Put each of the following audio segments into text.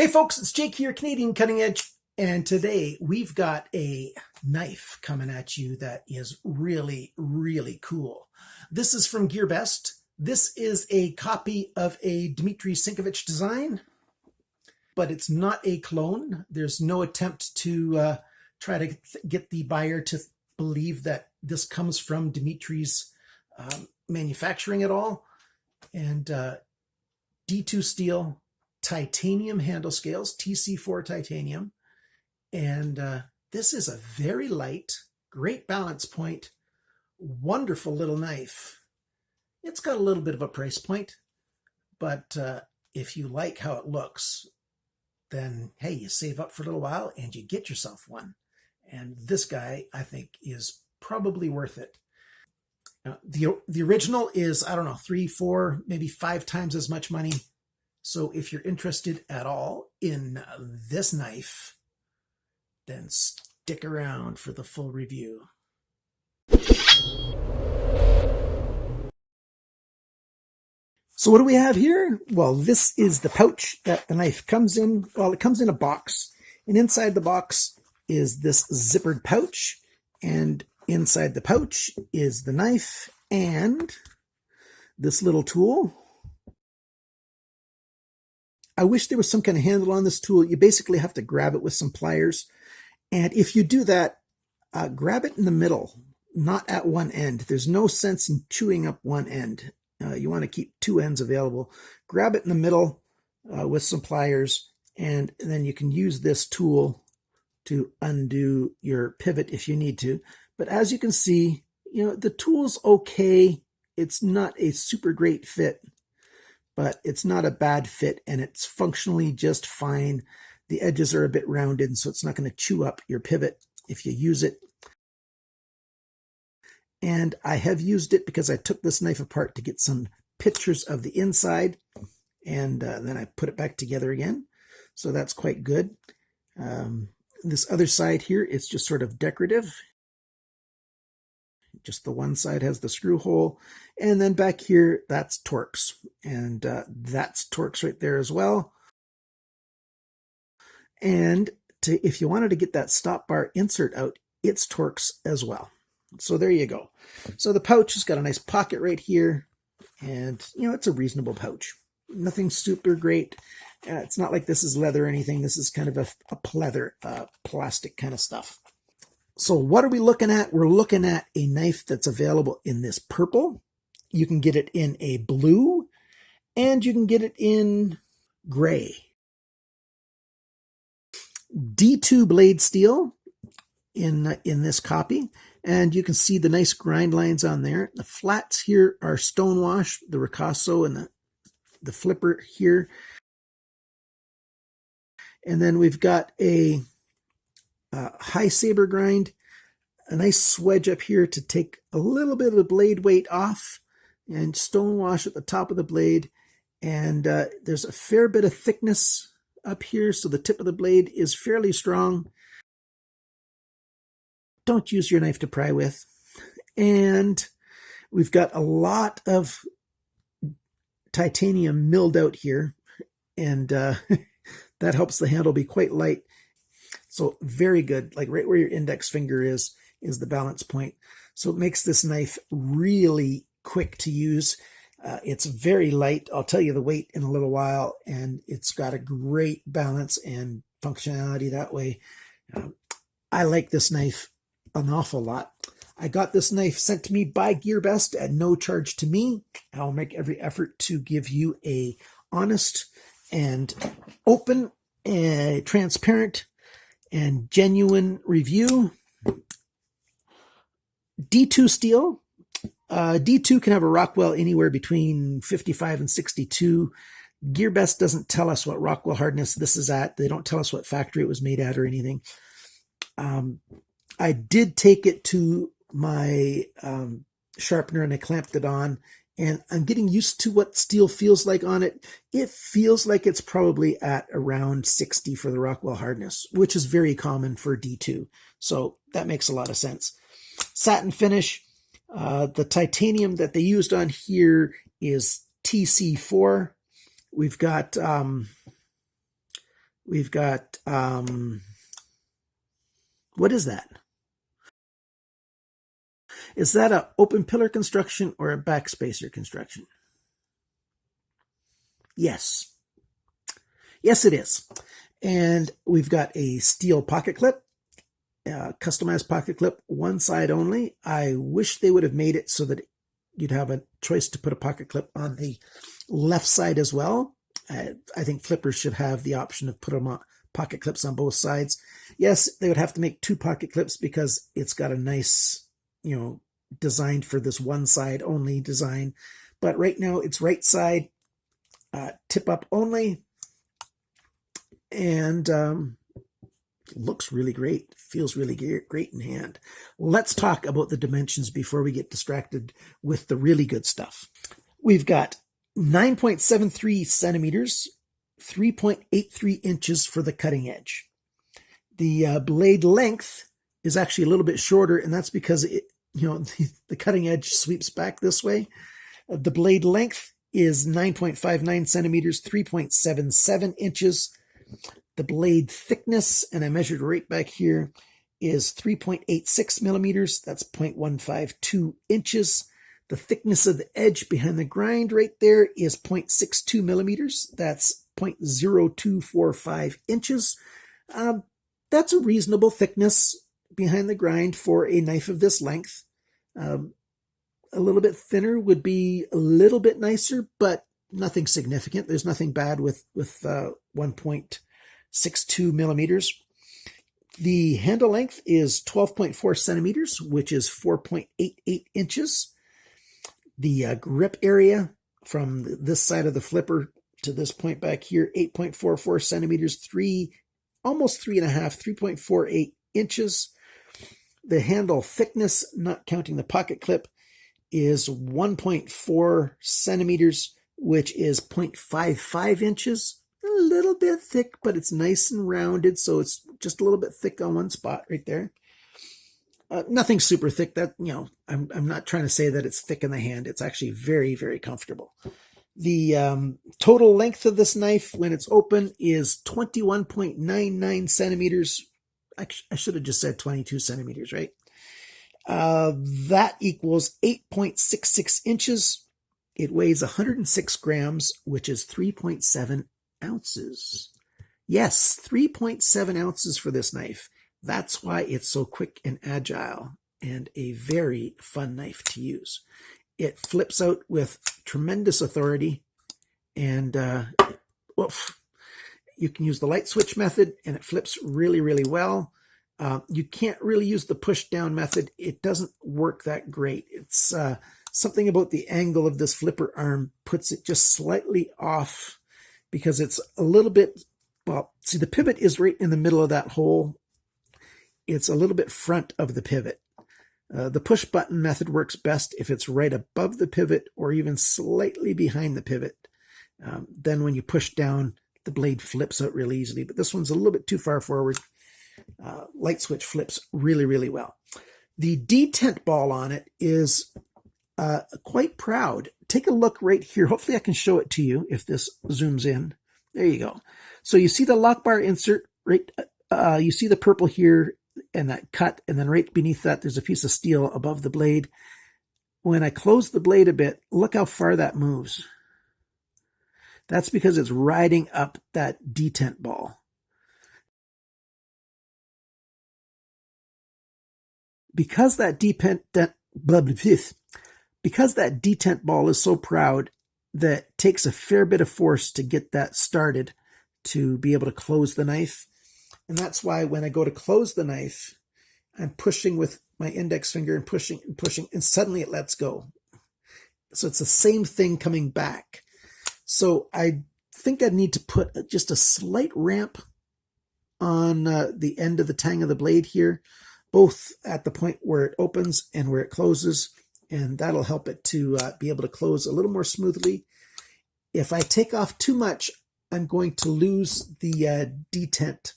Hey folks, it's Jake here, Canadian Cutting Edge, and today we've got a knife coming at you that is really, really cool. This is from GearBest. This is a copy of a Dmitry Sinkevich design, but it's not a clone. There's no attempt to try to get the buyer to believe that this comes from Dmitry's manufacturing at all. And D2 steel, titanium handle scales, TC4 titanium, and this is a very light, great balance point, wonderful little knife. It's got a little bit of a price point, but if you like how it looks, then hey, you save up for a little while and you get yourself one. And this guy, I think, is probably worth it. The original is, I don't know, 3, 4, maybe 5 times as much money. So if you're interested at all in this knife, then stick around for the full review. So what do we have here? Well, this is the pouch that the knife comes in. Well, it comes in a box, and inside the box is this zippered pouch, and inside the pouch is the knife and this little tool. I wish there was some kind of handle on this tool. You basically have to grab it with some pliers. And if you do that, grab it in the middle, not at one end. There's no sense in chewing up one end. You want to keep 2 ends available. Grab it in the middle with some pliers, and then you can use this tool to undo your pivot if you need to. But as you can see, the tool's okay. It's not a super great fit, but it's not a bad fit, and it's functionally just fine. The edges are a bit rounded, so it's not going to chew up your pivot if you use it. And I have used it because I took this knife apart to get some pictures of the inside, and then I put it back together again. So that's quite good. This other side here, it's just sort of decorative. Just the one side has the screw hole, and then back here, that's Torx, and that's Torx right there as well. And if you wanted to get that stop bar insert out, it's Torx as well. So there you go. So the pouch has got a nice pocket right here, and it's a reasonable pouch. Nothing super great. It's not like this is leather or anything. This is kind of a pleather, plastic kind of stuff. So what are we looking at? We're looking at a knife that's available in this purple. You can get it in a blue, and you can get it in gray. D2 blade steel in this copy, and you can see the nice grind lines on there. The flats here are stonewash, the ricasso and the flipper here. And then we've got a high saber grind, a nice swedge up here to take a little bit of the blade weight off, and stonewash at the top of the blade. And there's a fair bit of thickness up here, so the tip of the blade is fairly strong. Don't use your knife to pry with. And we've got a lot of titanium milled out here, and that helps the handle be quite light. So very good, like right where your index finger is the balance point. So it makes this knife really quick to use. It's very light. I'll tell you the weight in a little while, and it's got a great balance and functionality that way. I like this knife an awful lot. I got this knife sent to me by GearBest at no charge to me. I'll make every effort to give you a honest and open and transparent and genuine review. D2 steel. D2 can have a Rockwell anywhere between 55 and 62. GearBest doesn't tell us what Rockwell hardness this is at. They don't tell us what factory it was made at or anything. I did take it to my sharpener and I clamped it on, and I'm getting used to what steel feels like on it. It feels like it's probably at around 60 for the Rockwell hardness, which is very common for D2. So that makes a lot of sense. Satin finish. The titanium that they used on here is TC4. We've got We've got, what is that? Is that an open pillar construction or a backspacer construction? Yes. Yes, it is. And we've got a steel pocket clip, customized pocket clip, one side only. I wish they would have made it so that you'd have a choice to put a pocket clip on the left side as well. I think flippers should have the option of putting on pocket clips on both sides. Yes, they would have to make two pocket clips because it's got a nice, designed for this one side only design. But right now it's right side, tip up only, and looks really great. Feels really great in hand. Let's talk about the dimensions before we get distracted with the really good stuff. We've got 9.73 centimeters, 3.83 inches for the cutting edge. The blade length is actually a little bit shorter, and that's because the cutting edge sweeps back this way. The blade length is 9.59 centimeters, 3.77 inches. The blade thickness, and I measured right back here, is 3.86 millimeters. That's 0.152 inches. The thickness of the edge behind the grind right there is 0.62 millimeters. That's 0.0245 inches. That's a reasonable thickness behind the grind for a knife of this length. A little bit thinner would be a little bit nicer, but nothing significant. There's nothing bad with 1.62 millimeters. The handle length is 12.4 centimeters, which is 4.88 inches. The grip area from this side of the flipper to this point back here, 8.44 centimeters, almost 3.48 inches. The handle thickness, not counting the pocket clip, is 1.4 centimeters, which is 0.55 inches. A little bit thick, but it's nice and rounded, so it's just a little bit thick on one spot right there. Nothing super thick. That I'm not trying to say that it's thick in the hand. It's actually very, very comfortable. The total length of this knife when it's open is 21.99 centimeters. I should have just said 22 centimeters, right? That equals 8.66 inches. It weighs 106 grams, which is 3.7 ounces. Yes, 3.7 ounces for this knife. That's why it's so quick and agile and a very fun knife to use. It flips out with tremendous authority, and you can use the light switch method, and it flips really, really well. You can't really use the push down method. It doesn't work that great. It's something about the angle of this flipper arm puts it just slightly off because it's a little bit, see, the pivot is right in the middle of that hole. It's a little bit front of the pivot. The push button method works best if it's right above the pivot or even slightly behind the pivot. Then when you push down, the blade flips out really easily, but this one's a little bit too far forward. Light switch flips really, really well. The detent ball on it is quite proud. Take a look right here. Hopefully I can show it to you if this zooms in. There you go. So you see the lock bar insert, right? You see the purple here and that cut, and then right beneath that there's a piece of steel above the blade. When I close the blade a bit, look how far that moves. That's because it's riding up that detent ball. Because that detent ball is so proud, that takes a fair bit of force to get that started to be able to close the knife. And that's why when I go to close the knife, I'm pushing with my index finger and pushing, and suddenly it lets go. So it's the same thing coming back. So I think I need to put just a slight ramp on the end of the tang of the blade here, both at the point where it opens and where it closes, and that'll help it to be able to close a little more smoothly. If I take off too much, I'm going to lose the detent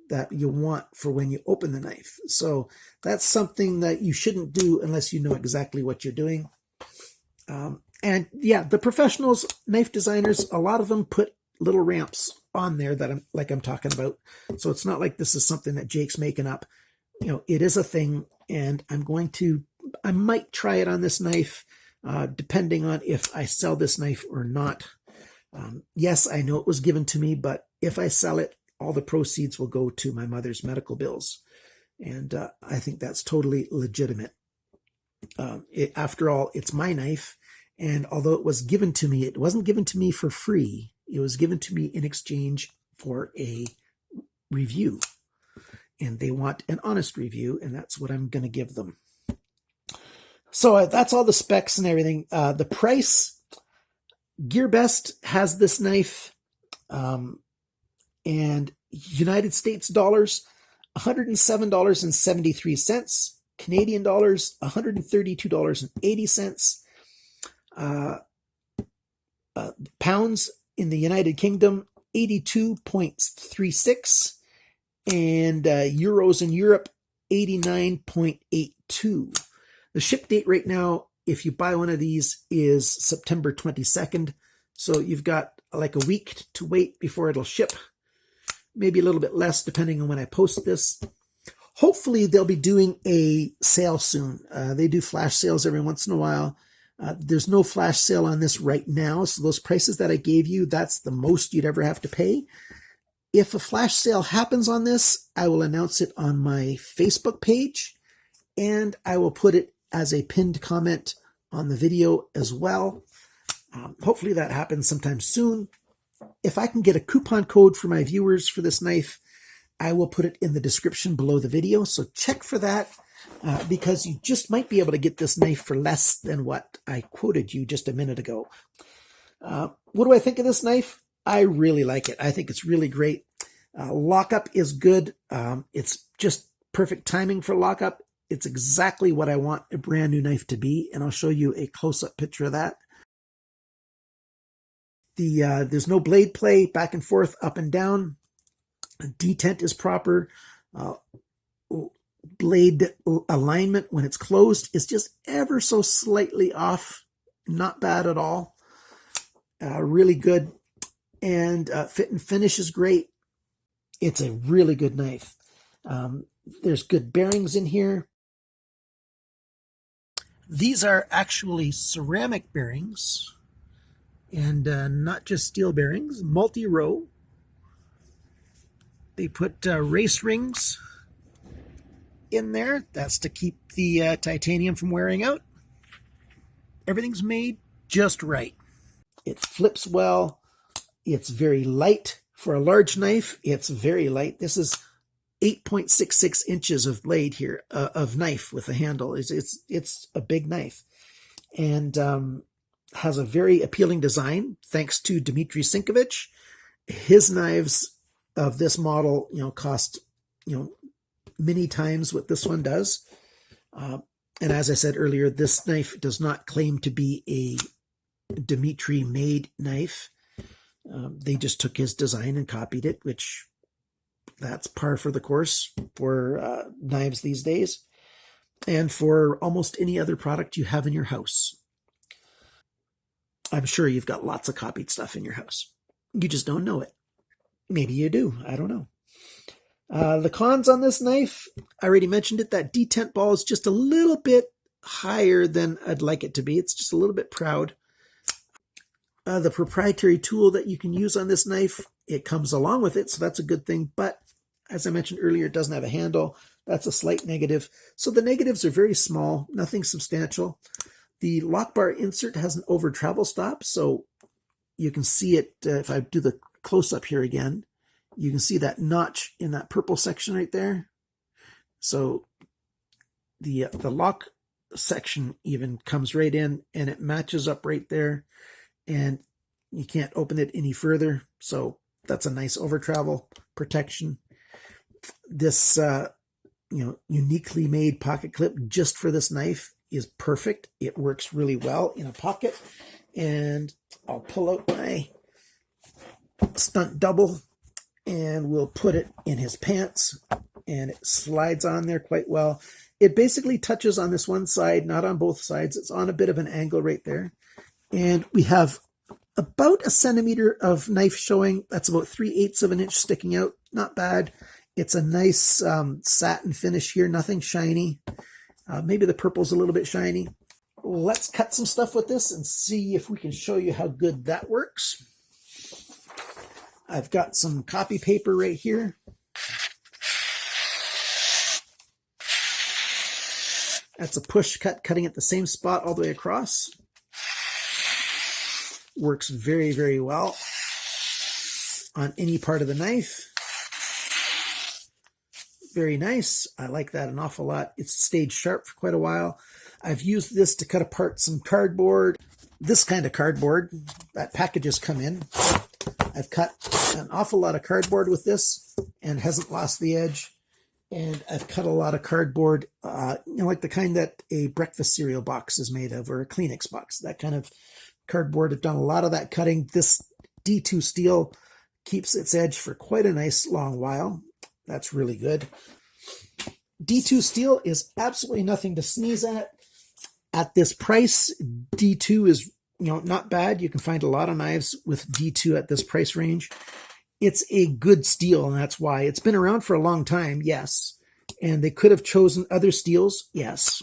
that you want for when you open the knife. So that's something that you shouldn't do unless you know exactly what you're doing. And yeah, the professionals, knife designers, a lot of them put little ramps on there that I'm talking about. So it's not like this is something that Jake's making up. It is a thing, and I might try it on this knife, depending on if I sell this knife or not. Yes, I know it was given to me, but if I sell it, all the proceeds will go to my mother's medical bills. And I think that's totally legitimate. After all, it's my knife. And although it was given to me, it wasn't given to me for free. It was given to me in exchange for a review. And they want an honest review, and that's what I'm going to give them. So that's all the specs and everything. The price, GearBest has this knife, and United States dollars, $107.73. Canadian dollars, $132.80. Pounds in the United Kingdom, 82.36. And euros in Europe, 89.82. The ship date right now, if you buy one of these, is September 22nd. So you've got like a week to wait before it'll ship. Maybe a little bit less depending on when I post this. Hopefully they'll be doing a sale soon. They do flash sales every once in a while. There's no flash sale on this right now. So those prices that I gave you, that's the most you'd ever have to pay. If a flash sale happens on this, I will announce it on my Facebook page, and I will put it as a pinned comment on the video as well. Hopefully that happens sometime soon. If I can get a coupon code for my viewers for this knife, I will put it in the description below the video. So check for that, because you just might be able to get this knife for less than what I quoted you just a minute ago. What do I think of this knife? I really like it. I think it's really great. Lockup is good. It's just perfect timing for lockup. It's exactly what I want a brand new knife to be, and I'll show you a close-up picture of that. There's no blade play back and forth, up and down. Detent is proper. Blade alignment when it's closed is just ever so slightly off. Not bad at all. Really good. And fit and finish is great. It's a really good knife. There's good bearings in here. These are actually ceramic bearings, and not just steel bearings, multi-row. They put race rings in there. That's to keep the titanium from wearing out. Everything's made just right. It flips well. It's very light. For a large knife, it's very light. This is 8.66 inches of blade here, of knife with a handle. It's a big knife, and has a very appealing design thanks to Dmitry Sinkevich. His knives of this model, cost, many times what this one does. And as I said earlier, this knife does not claim to be a Dmitry made knife. They just took his design and copied it, which that's par for the course for knives these days, and for almost any other product you have in your house. I'm sure you've got lots of copied stuff in your house. You just don't know it. Maybe you do. I don't know. The cons on this knife, I already mentioned it. That detent ball is just a little bit higher than I'd like it to be. It's just a little bit proud. The proprietary tool that you can use on this knife, it comes along with it, so that's a good thing. But as I mentioned earlier, it doesn't have a handle. That's a slight negative. So the negatives are very small, nothing substantial. The lock bar insert has an over travel stop, so you can see it. If I do the close-up here again, you can see that notch in that purple section right there. So the lock section even comes right in, and it matches up right there, and you can't open it any further. So that's a nice over travel protection. This uniquely made pocket clip just for this knife is perfect. It works really well in a pocket. And I'll pull out my stunt double, and we'll put it in his pants, and it slides on there quite well. It basically touches on this one side, not on both sides. It's on a bit of an angle right there. And we have about a centimeter of knife showing. That's about 3/8 of an inch sticking out. Not bad. It's a nice satin finish here, nothing shiny. Maybe the purple's a little bit shiny. Let's cut some stuff with this and see if we can show you how good that works. I've got some copy paper right here. That's a push cut, cutting at the same spot all the way across. Works very, very well on any part of the knife. Very nice. I like that an awful lot. It's stayed sharp for quite a while. I've used this to cut apart some cardboard. This kind of cardboard that packages come in. I've cut an awful lot of cardboard with this and hasn't lost the edge. And I've cut a lot of cardboard, like the kind that a breakfast cereal box is made of, or a Kleenex box. That kind of cardboard. I've done a lot of that cutting. This D2 steel keeps its edge for quite a nice long while. That's really good. D2 steel is absolutely nothing to sneeze at. At this price, D2 is, not bad. You can find a lot of knives with D2 at this price range. It's a good steel, and that's why. It's been around for a long time, yes. And they could have chosen other steels, yes.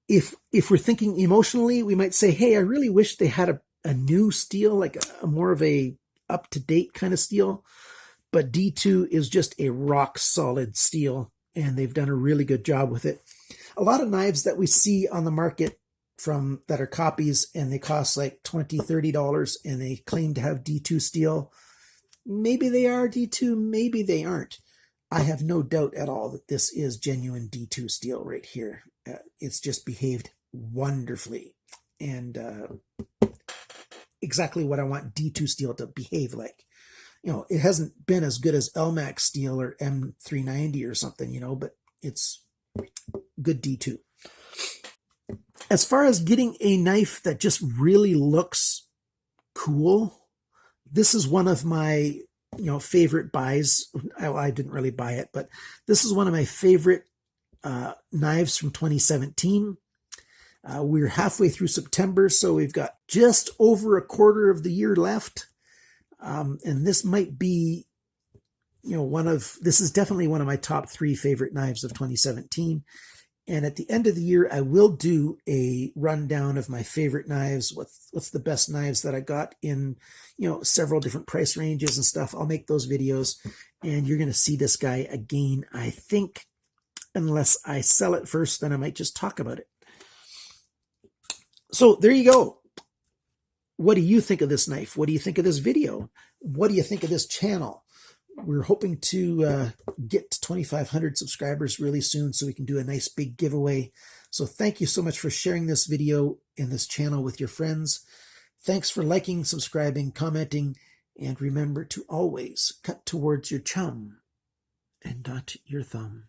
If we're thinking emotionally, we might say, hey, I really wish they had a new steel, like a more of a up-to-date kind of steel. But D2 is just a rock-solid steel, and they've done a really good job with it. A lot of knives that we see on the market that are copies, and they cost like $20, $30, and they claim to have D2 steel. Maybe they are D2, maybe they aren't. I have no doubt at all that this is genuine D2 steel right here. It's just behaved wonderfully, and exactly what I want D2 steel to behave like. It hasn't been as good as LMAX steel or M390 or something, but it's good D2. As far as getting a knife that just really looks cool, this is one of my, favorite buys. I didn't really buy it, but this is one of my favorite knives from 2017. We're halfway through September, so we've got just over a quarter of the year left. And this might be, this is definitely one of my top 3 favorite knives of 2017. And at the end of the year, I will do a rundown of my favorite knives. What's the best knives that I got in, several different price ranges and stuff. I'll make those videos, and you're going to see this guy again, I think, unless I sell it first, then I might just talk about it. So there you go. What do you think of this knife? What do you think of this video? What do you think of this channel? We're hoping to get to 2,500 subscribers really soon so we can do a nice big giveaway. So thank you so much for sharing this video and this channel with your friends. Thanks for liking, subscribing, commenting, and remember to always cut towards your chum and not your thumb.